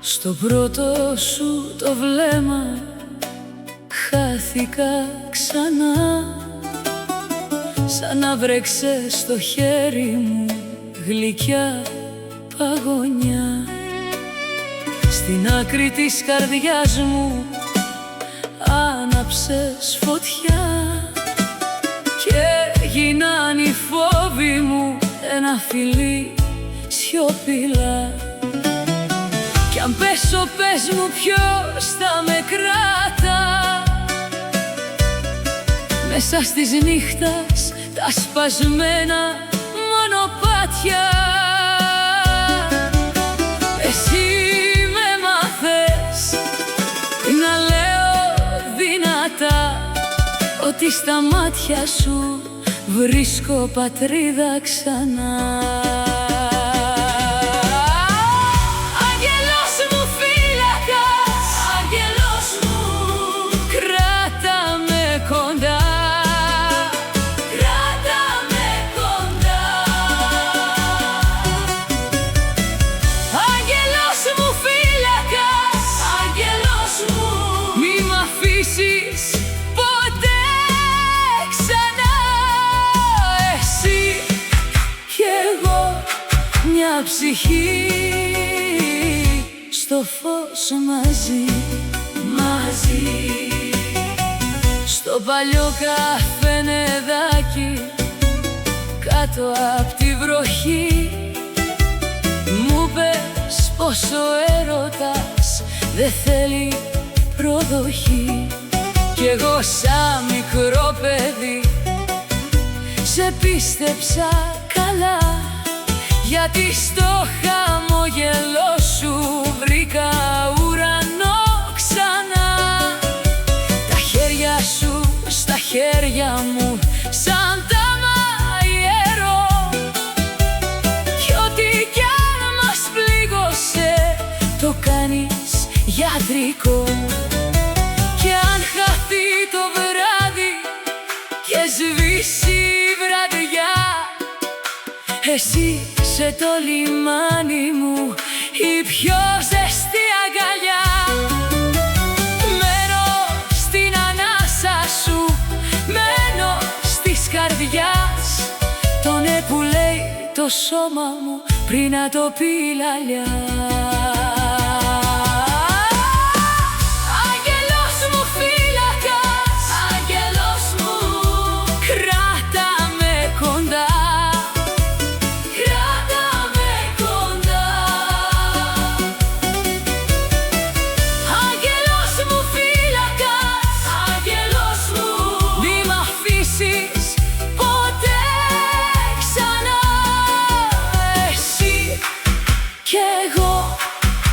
Στο πρώτο σου το βλέμμα χάθηκα ξανά, σαν να βρέξε στο χέρι μου γλυκιά παγωνιά. Στην άκρη της καρδιάς μου άναψες φωτιά και γίναν οι φόβοι μου ένα φιλί σιωπηλά. Κι αν πέσω πες μου ποιος θα με κράτα μέσα στις νύχτας τα σπασμένα μονοπάτια. Εσύ με μάθες να λέω δυνατά ότι στα μάτια σου βρίσκω πατρίδα ξανά. Ποτέ ξανά. Εσύ κι εγώ, μια ψυχή στο φως μαζί, μαζί. Στο παλιό καφενεδάκι κάτω απ' τη βροχή μου πες πως ο έρωτας δεν θέλει προδοχή. Κι εγώ σαν μικρό παιδί σε πίστεψα καλά, γιατί στο χαμόγελό σου βρήκα ουρανό ξανά. Τα χέρια σου στα χέρια μου σαν τάμα ιερό, κι ό,τι κι αν μας πλήγωσε το κάνεις γιατρικό. Κι αν χαθεί το βράδυ και σβήσει η βραδιά, εσύ σε το λιμάνι μου η πιο ζεστή αγκαλιά. Μένω στην ανάσα σου, μένω στις καρδιάς, το ναι που λέει το σώμα μου πριν να το πει λαλιά.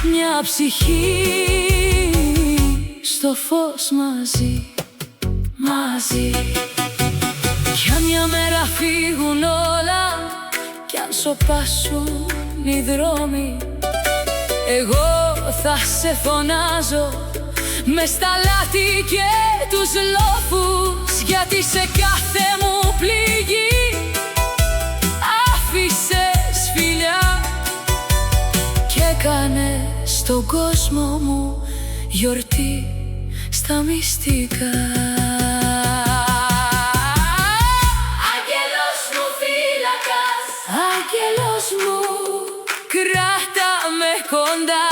Μια ψυχή στο φως μαζί, μαζί. Κι αν μια μέρα φύγουν όλα κι αν σωπάσουν οι δρόμοι, εγώ θα σε φωνάζω μες στα λάθη και τους λόφους, γιατί σε κάθε μου πληγή άφησες φιλιά και έκανες στον κόσμο μου γιορτή στα μυστικά. Άγγελος μου φύλακας, άγγελος μου, κράτα με κοντά.